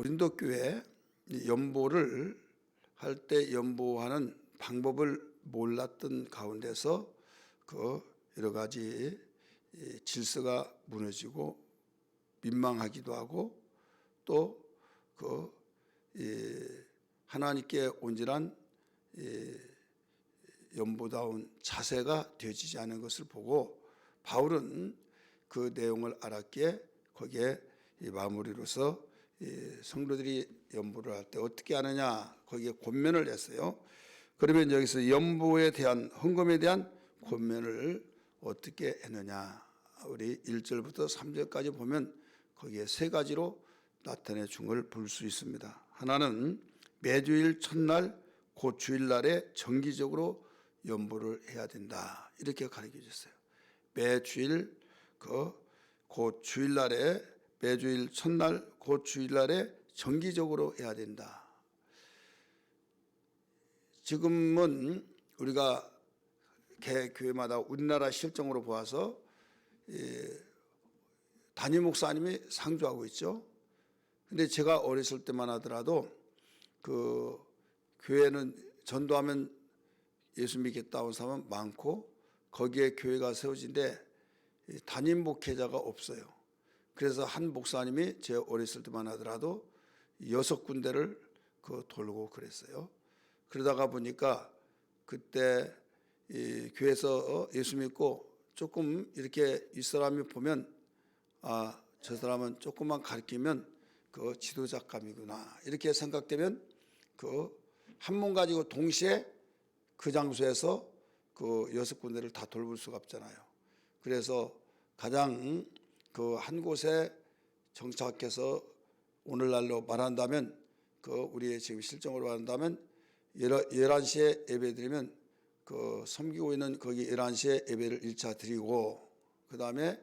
고린도 교회 연보를 할 때 연보하는 방법을 몰랐던 가운데서 그 여러 가지 질서가 무너지고 민망하기도 하고 또 그 하나님께 온전한 연보다운 자세가 되어지지 않은 것을 보고 바울은 그 내용을 알았기에 거기에 마무리로서 성도들이 연보를 할 때 어떻게 하느냐 거기에 권면을 했어요. 그러면 여기서 연보에 대한 헌금에 대한 권면을 어떻게 했느냐, 우리 1절부터 3절까지 보면 거기에 세 가지로 나타내 준 걸 볼 수 있습니다. 하나는 매주일 첫날 곧 주일날에 정기적으로 연보를 해야 된다, 이렇게 가르쳐 줬어요. 매주일 곧 주일날에, 매주일 첫날 곧 주일날에 정기적으로 해야 된다. 지금은 우리가 교회마다 우리나라 실정으로 보아서 담임 목사님이 상주하고 있죠. 근데 제가 어렸을 때만 하더라도 그 교회는 전도하면 예수 믿겠다 온 사람은 많고 거기에 교회가 세워진데 담임 목회자가 없어요. 그래서 한 목사님이 제 어렸을 때만 하더라도 6군데를 돌고 그랬어요. 그러다가 보니까 그때 이 교회에서 예수 믿고 조금 이렇게 이 사람이 보면 저 사람은 조금만 가르치면 그 지도자감이구나, 이렇게 생각되면 한 몸 가지고 동시에 그 장소에서 그 6군데를 다 돌볼 수가 없잖아요. 그래서 가장 한 곳에 정착해서 오늘날로 말한다면 우리의 지금 실정으로 말한다면 11시에 예배 드리면 섬기고 있는 거기 11시에 예배를 1차 드리고 그 다음에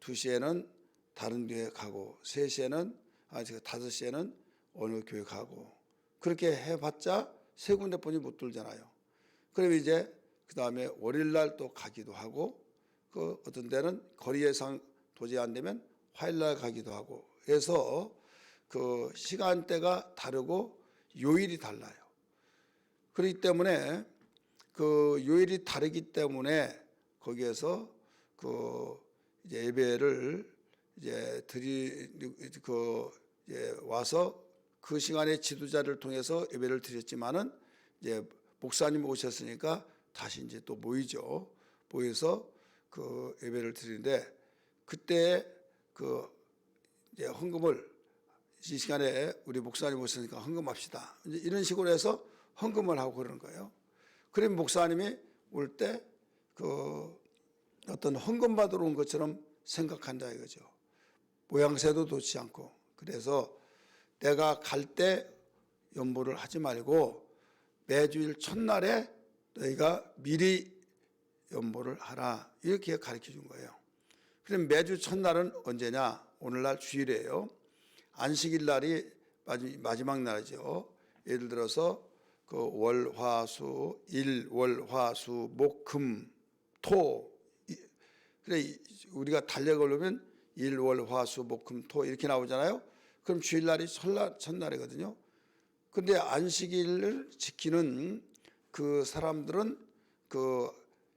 2시에는 다른 교회 가고 3시에는 5시에는 어느 교회 가고, 그렇게 해봤자 3군데뿐이 못 돌잖아요. 그럼 이제 그 다음에 월요일날 또 가기도 하고 어떤 데는 거리예상 도저히 안 되면 화요일날 가기도 하고 해서 시간대가 다르고 요일이 달라요. 그렇기 때문에 요일이 다르기 때문에 거기에서 이제 예배를 이제 와서 그 시간에 지도자를 통해서 예배를 드렸지만은 이제 목사님 오셨으니까 다시 이제 또 모이죠. 모여서 예배를 드리는데 그때 이제 헌금을 이 시간에 우리 목사님 오셨으니까 헌금합시다, 이제 이런 식으로 해서 헌금을 하고 그러는 거예요. 그러면 목사님이 올 때 어떤 헌금 받으러 온 것처럼 생각한다 이거죠. 모양새도 좋지 않고. 그래서 내가 갈 때 연보를 하지 말고 매주일 첫날에 너희가 미리 연보를 하라, 이렇게 가르쳐 준 거예요. 그럼 매주 첫날은 언제냐? 오늘날 주일이에요. 안식일 날이 마지막 날이죠. 예를 들어서 월, 화, 수, 일, 월, 화, 수, 목, 금, 토. 그래 우리가 달력을 일, 월, 화, 수, 목, 금, 토 이렇게 나오잖아요. 그럼 주일날이 첫날이거든요. 근데 안식일을 지키는 그 사람들은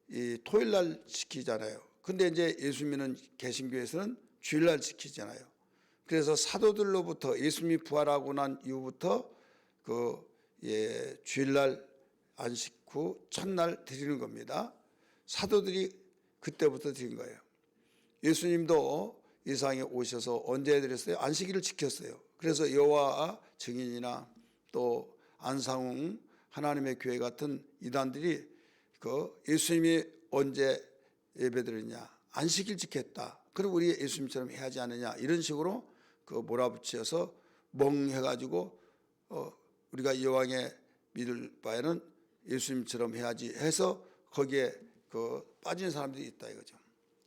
이 토요일날 지키잖아요. 근데 이제 예수 믿는 개신교에서는 주일날 지키잖아요. 그래서 사도들로부터 예수님이 부활하고 난 이후부터 주일날 안식 후 첫날 드리는 겁니다. 사도들이 그때부터 드린 거예요. 예수님도 이 세상에 오셔서 언제 드렸어요? 안식일을 지켰어요. 그래서 여호와 증인이나 또 안상웅 하나님의 교회 같은 이단들이 예수님이 언제 예배드렸냐? 안식일 지켰다. 그리고 우리 예수님처럼 해야지 않느냐? 이런 식으로 몰아붙여서 멍해가지고 우리가 여호와의 믿을 바에는 예수님처럼 해야지 해서 거기에 빠진 사람들이 있다 이거죠.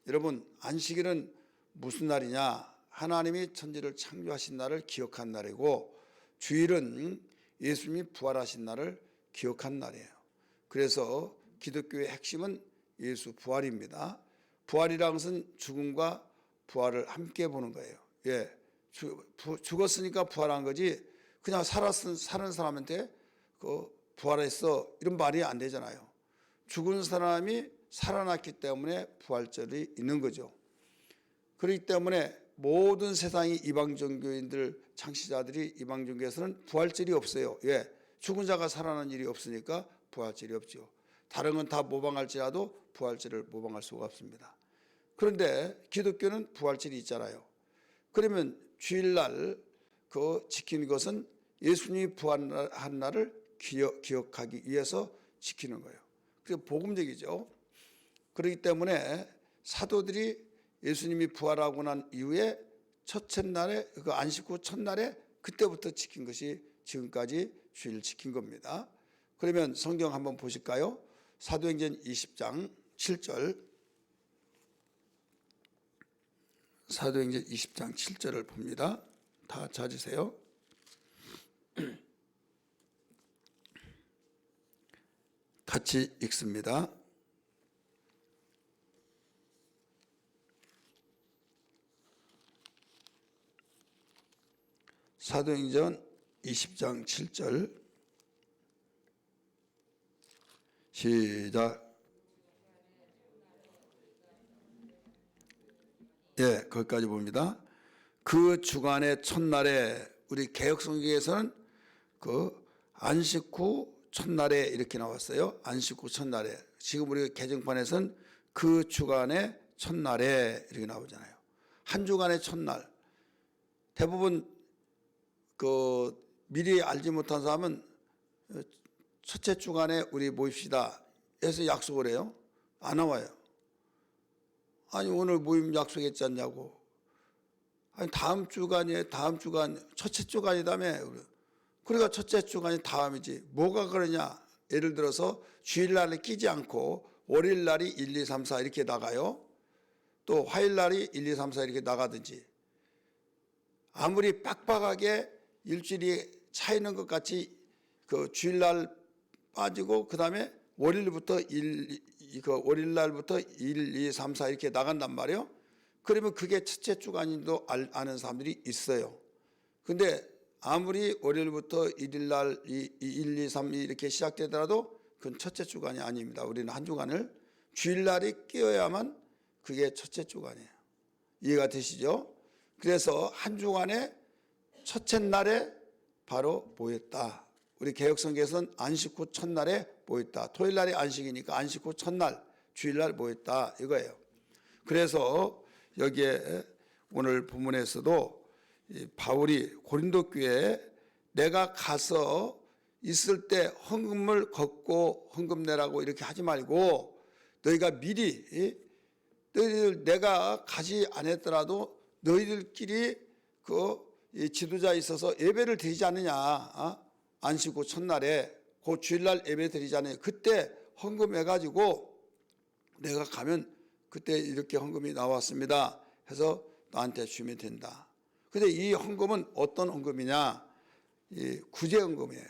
여러분, 안식일은 무슨 날이냐? 하나님이 천지를 창조하신 날을 기억한 날이고 주일은 예수님이 부활하신 날을 기억한 날이에요. 그래서 기독교의 핵심은 예수 부활입니다. 부활이라는 것은 죽음과 부활을 함께 보는 거예요. 죽었으니까 부활한 거지 그냥 사는 사람한테 부활했어 이런 말이 안 되잖아요. 죽은 사람이 살아났기 때문에 부활절이 있는 거죠. 그렇기 때문에 모든 세상의 이방 종교인들 창시자들이 이방 종교에서는 부활절이 없어요. 왜? 죽은 자가 살아난 일이 없으니까 부활절이 없죠. 다른 건 다 모방할지라도 부활절을 모방할 수가 없습니다. 그런데 기독교는 부활절이 있잖아요. 그러면 주일날 지키는 것은 예수님이 부활한 날을 기억하기 위해서 지키는 거예요. 그게 복음적이죠. 그렇기 때문에 사도들이 예수님이 부활하고 난 이후에 첫째 날에 안식 후 첫날에 그때부터 지킨 것이 지금까지 주일 지킨 겁니다. 그러면 성경 한번 보실까요? 사도행전 20장 7절. 사도행전 20장 7절을 봅니다. 다 찾으세요. 같이 읽습니다. 사도행전 20장 7절 시작. 예, 거기까지 봅니다. 그 주간의 첫날에 우리 개역성경에서는 안식 후 첫날에 이렇게 나왔어요. 안식 후 첫날에. 지금 우리 개정판에서는 그 주간의 첫날에 이렇게 나오잖아요. 한 주간의 첫날. 대부분 미리 알지 못한 사람은 첫째 주간에 우리 모입시다 해서 약속을 해요. 안 나와요. 아니 오늘 모임 약속했지 않냐고. 아니 다음 주간이에요. 다음 주간 첫째 주간이다며. 그러니까 첫째 주간이 다음이지. 뭐가 그러냐. 예를 들어서 주일날에 끼지 않고 월요일날이 1, 2, 3, 4 이렇게 나가요. 또 화요일날이 1, 2, 3, 4 이렇게 나가든지. 아무리 빡빡하게 일주일이 차 있는 것 같이 주일날 빠지고 그 다음에 월요일날부터 1, 2, 3, 4 이렇게 나간단 말이에요. 그러면 그게 첫째 주간인 도 아는 사람들이 있어요. 근데 아무리 월요일부터 1일날 1, 2, 3 이렇게 시작되더라도 그건 첫째 주간이 아닙니다. 우리는 한 주간을 주일날이 끼어야만 그게 첫째 주간이에요. 이해가 되시죠? 그래서 한 주간에 첫째 날에 바로 모였다. 우리 개역성경에서는 안식 후 첫날에 모였다. 토요일날이 안식이니까 안식 후 첫날 주일날 모였다 이거예요. 그래서 여기에 오늘 본문에서도 바울이 고린도 교회에 내가 가서 있을 때 헌금을 걷고 헌금 내라고 이렇게 하지 말고 너희가 미리 너희들 내가 가지 않았더라도 너희들끼리 지도자에 있어서 예배를 드리지 않느냐. 안식 후 첫날에 그 주일날 예배 드리지 않느냐. 그때 헌금해가지고 내가 가면 그때 이렇게 헌금이 나왔습니다 해서 나한테 주면 된다. 근데 이 헌금은 어떤 헌금이냐? 이 구제 헌금이에요.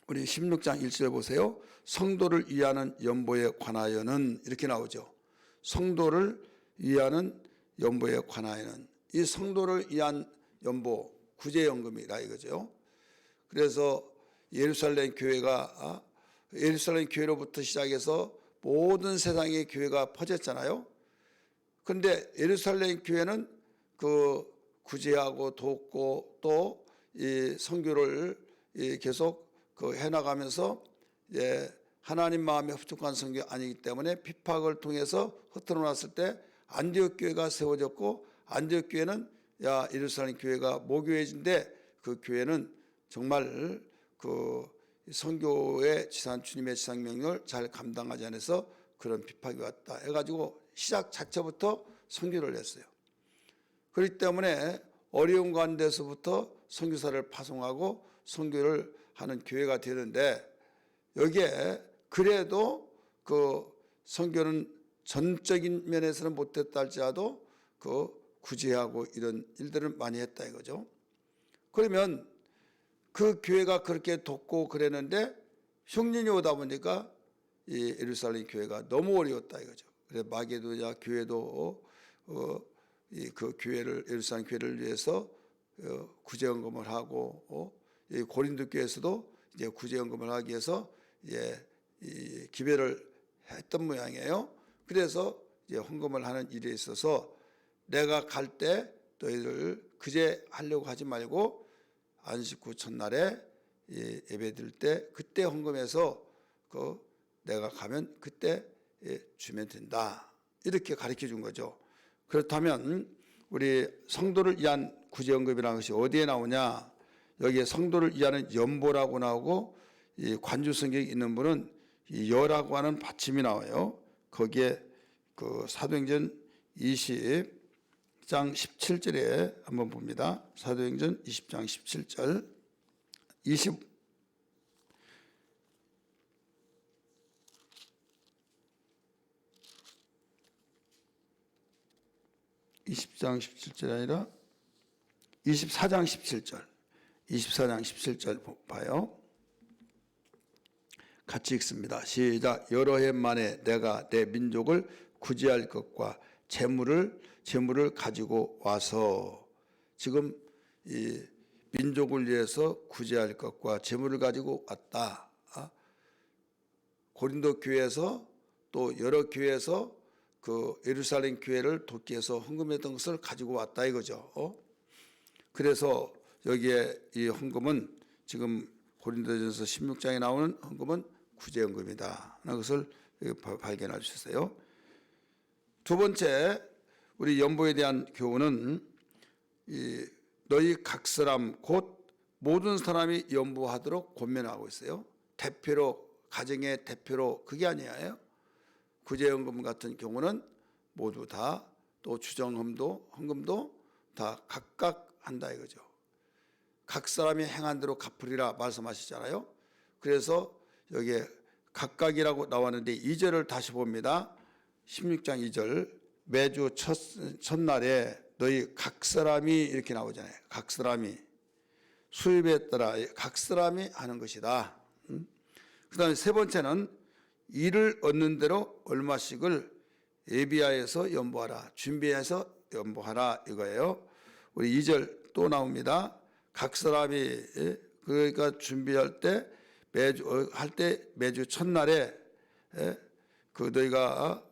우리 16장 1절 보세요. 성도를 위하는 연보에 관하여는 이렇게 나오죠. 성도를 위하는 연보에 관하여는 이 성도를 위한 연보 구제 연금이라 이거죠. 그래서 예루살렘 교회로부터 시작해서 모든 세상의 교회가 퍼졌잖아요. 그런데 예루살렘 교회는 구제하고 돕고 또 이 선교를 계속 해나가면서 하나님 마음에 흡족한 선교 아니기 때문에 핍박을 통해서 흩어져 놨을 때 안디옥 교회가 세워졌고 안디옥 교회는 예루살렘 교회가 모교회인데 그 교회는 정말 선교의 주님의 지상 명령을 잘 감당하지 않아서 그런 핍박이 왔다 해가지고 시작 자체부터 선교를 했어요. 그렇기 때문에 어려운 가운데서부터 선교사를 파송하고 선교를 하는 교회가 되는데 여기에 그래도 선교는 전적인 면에서는 못했다 할지라도 구제하고 이런 일들을 많이 했다 이거죠. 그러면 그 교회가 그렇게 돕고 그랬는데 흉년이 오다 보니까 이 예루살렘 교회가 너무 어려웠다 이거죠. 그래서 마게도냐 교회도 그 교회를 예루살렘 교회를 위해서 구제헌금을 하고 이 고린도 교회에서도 이제 구제헌금을 하기 위해서 이제 이 기별을 했던 모양이에요. 그래서 이제 헌금을 하는 일에 있어서 내가 갈 때 너희들 구제하려고 하지 말고 안식 후 첫날에 예배 드릴 때 그때 헌금해서 내가 가면 그때 주면 된다. 이렇게 가르쳐 준 거죠. 그렇다면 우리 성도를 위한 구제헌금이라는 것이 어디에 나오냐? 여기에 성도를 위하는 연보라고 나오고 이 관주성경에 있는 분은 이 여라고 하는 받침이 나와요. 거기에 그 사도행전 20장 17절에 한번 봅니다. 사도행전 20장 17절 20장 17절이 아니라 24장 17절 24장 17절 봐요. 같이 읽습니다. 시작. 여러 해 만에 내가 내 민족을 구제할 것과 재물을 가지고 와서 지금 이 민족을 위해서 구제할 것과 재물을 가지고 왔다. 고린도 교회에서 또 여러 교회에서 그 예루살렘 교회를 돕기 위해서 헌금했던 것을 가지고 왔다 이거죠. 그래서 여기에 이 헌금은 지금 고린도전서 16장에 나오는 헌금은 구제헌금이다. 라는 것을 발견할 수 있어요. 두 번째 우리 연보에 대한 교훈은 너희 각 사람 곧 모든 사람이 연보하도록 권면하고 있어요. 대표로 가정의 대표로 그게 아니에요. 구제헌금 같은 경우는 모두 다 또 주정헌금도 헌금도 다 각각 한다 이거죠. 각 사람이 행한 대로 갚으리라 말씀하시잖아요. 그래서 여기에 각각이라고 나왔는데 2절을 다시 봅니다. 16장 2절 매주 첫날에 너희 각 사람이 이렇게 나오잖아요. 각 사람이 수입에 따라 각 사람이 하는 것이다. 그 다음에 세 번째는 이를 얻는 대로 얼마씩을 예비하여서 연보하라. 준비해서 연보하라 이거예요. 우리 2절 또 나옵니다. 각 사람이 그러니까 준비할 때 매주 첫날에 그 너희가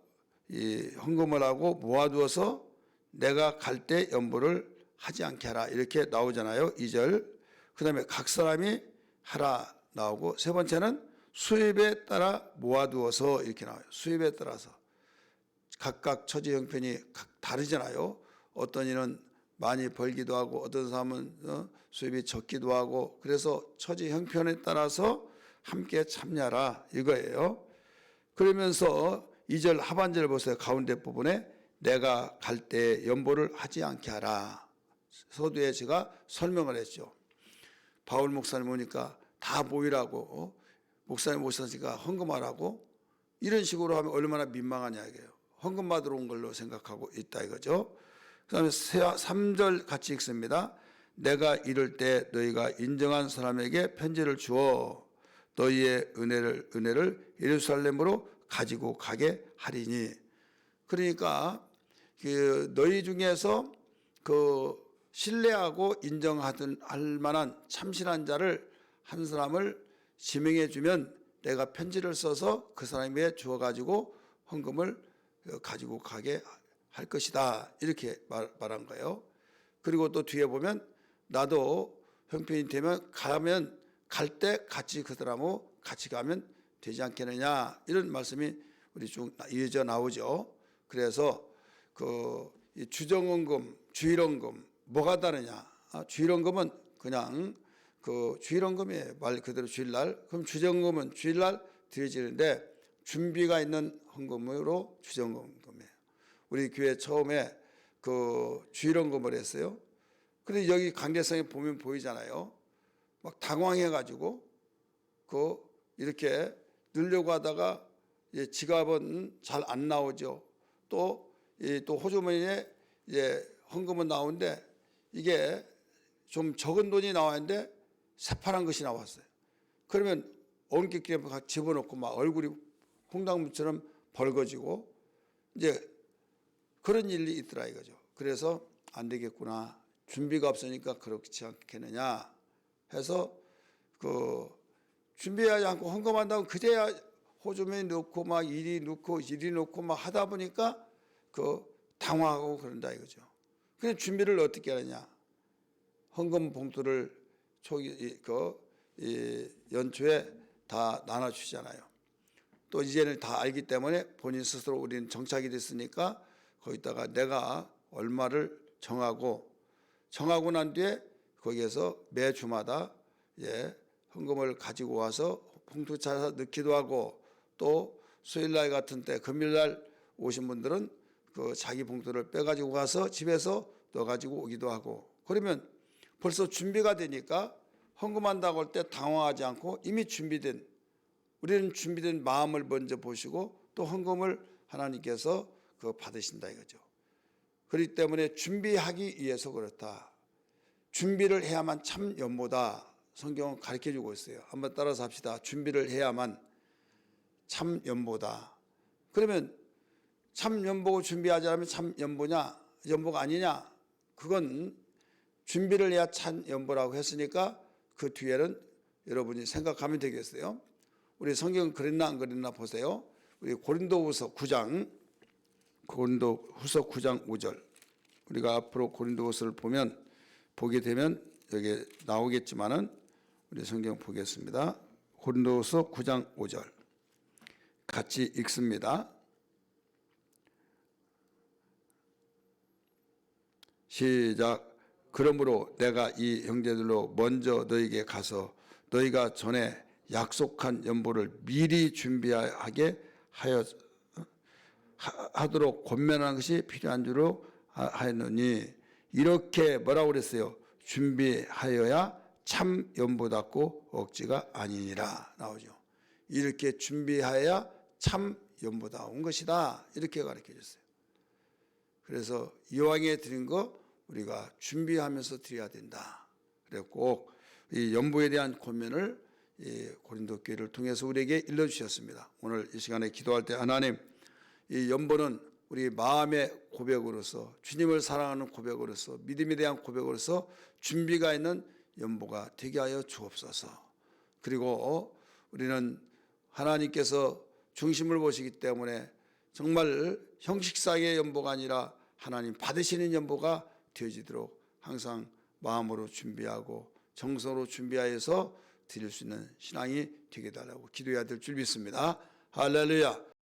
이 헌금을 하고 모아두어서 내가 갈 때 연보를 하지 않게 하라 이렇게 나오잖아요. 2절. 그다음에 각 사람이 하라 나오고 세 번째는 수입에 따라 모아두어서 이렇게 나와요. 수입에 따라서 각각 처지 형편이 다르잖아요. 어떤 이는 많이 벌기도 하고 어떤 사람은 수입이 적기도 하고 그래서 처지 형편에 따라서 함께 참여하라 이거예요. 그러면서 2절 하반절 보세요. 가운데 부분에 내가 갈 때 연보를 하지 않게 하라. 서두에 제가 설명을 했죠. 바울 목사님 오니까 다 모이라고 목사님 오셨으니까 헌금하라고 이런 식으로 하면 얼마나 민망하냐 이게요. 헌금 받으러 온 걸로 생각하고 있다 이거죠. 그 다음에 3절 같이 읽습니다. 내가 이럴 때 너희가 인정한 사람에게 편지를 주어 너희의 은혜를 예루살렘으로 가지고 가게 하리니. 그러니까 그 너희 중에서 그 신뢰하고 인정할 만한 참신한 자를 한 사람을 지명해 주면 내가 편지를 써서 그 사람에게 주어 가지고 헌금을 가지고 가게 할 것이다 이렇게 말한 거예요. 그리고 또 뒤에 보면 나도 형편이 되면 갈 때 같이 그 사람하고 같이 가면 되지 않겠느냐 이런 말씀이 우리 쭉 이어져 나오죠. 그래서 그 주정헌금, 주일헌금 뭐가 다르냐? 주일헌금은 그냥 그 주일헌금이에요. 말 그대로 주일날. 그럼 주정헌금은 주일날 드려지는데 준비가 있는 헌금으로 주정헌금이에요. 우리 교회 처음에 그 주일헌금을 했어요. 근데 여기 관계성에 보면 보이잖아요. 막 당황해가지고 그 이렇게 넣으려고 하다가 지갑은 잘 안 나오죠. 또 호주머니에 헌금은 나오는데 이게 좀 적은 돈이 나왔는데 새파란 것이 나왔어요. 그러면 엉키끼리 집어넣고 막 얼굴이 홍당무처럼 벌거지고 이제 그런 일이 있더라 이거죠. 그래서 안 되겠구나. 준비가 없으니까 그렇지 않겠느냐 해서 그 준비하지 않고 헌금한다고 그제야 호주머니 넣고 막 이리 넣고 막 하다 보니까 그 당황하고 그런다 이거죠. 그래서 준비를 어떻게 하느냐? 헌금 봉투를 연초에 다 나눠주잖아요. 또 이제는 다 알기 때문에 본인 스스로 우리는 정착이 됐으니까 거기다가 내가 얼마를 정하고 난 뒤에 거기에서 매주마다 헌금을 가지고 와서 봉투 찾아서 넣기도 하고, 또 수요일날 같은 때 금요일날 오신 분들은 그 자기 봉투를 빼가지고 가서 집에서 넣어가지고 오기도 하고, 그러면 벌써 준비가 되니까 헌금한다고 할 때 당황하지 않고 이미 준비된, 우리는 준비된 마음을 먼저 보시고 또 헌금을 하나님께서 그 받으신다 이거죠. 그렇기 때문에 준비하기 위해서 그렇다. 준비를 해야만 참 연보다. 성경은 가르쳐주고 있어요. 한번 따라서 합시다. 준비를 해야만 참 연보다. 그러면 참 연보고 준비하지 않으면 참 연보냐? 연보가 아니냐? 그건 준비를 해야 참 연보라고 했으니까 그 뒤에는 여러분이 생각하면 되겠어요. 우리 성경은 그랬나 안 그랬나 보세요. 우리 고린도후서 9장 5절. 우리가 앞으로 고린도후서를 보게 되면 여기 나오겠지만은 우리 성경 보겠습니다. 고린도후서 9장 5절 같이 읽습니다. 시작. 그러므로 내가 이 형제들로 먼저 너희에게 가서 너희가 전에 약속한 연보를 미리 준비하게 하도록 권면하는 것이 필요한 줄로 하였느니, 이렇게 뭐라고 그랬어요? 준비하여야 참 연보답고 억지가 아니니라 나오죠. 이렇게 준비하여야 참 연보다운 것이다, 이렇게 가르쳐 줬어요. 그래서 이왕에 드린 거 우리가 준비하면서 드려야 된다. 그래서 꼭 이 연보에 대한 권면을 고린도 교회를 통해서 우리에게 일러주셨습니다. 오늘 이 시간에 기도할 때 하나님, 이 연보는 우리 마음의 고백으로서, 주님을 사랑하는 고백으로서, 믿음에 대한 고백으로서 준비가 있는 연보가 되게 하여 주옵소서. 그리고 우리는 하나님께서 중심을 보시기 때문에 정말 형식상의 연보가 아니라 하나님 받으시는 연보가 되어지도록 항상 마음으로 준비하고 정성으로 준비하여서 드릴 수 있는 신앙이 되게 달라고 기도해야 될 줄 믿습니다. 할렐루야.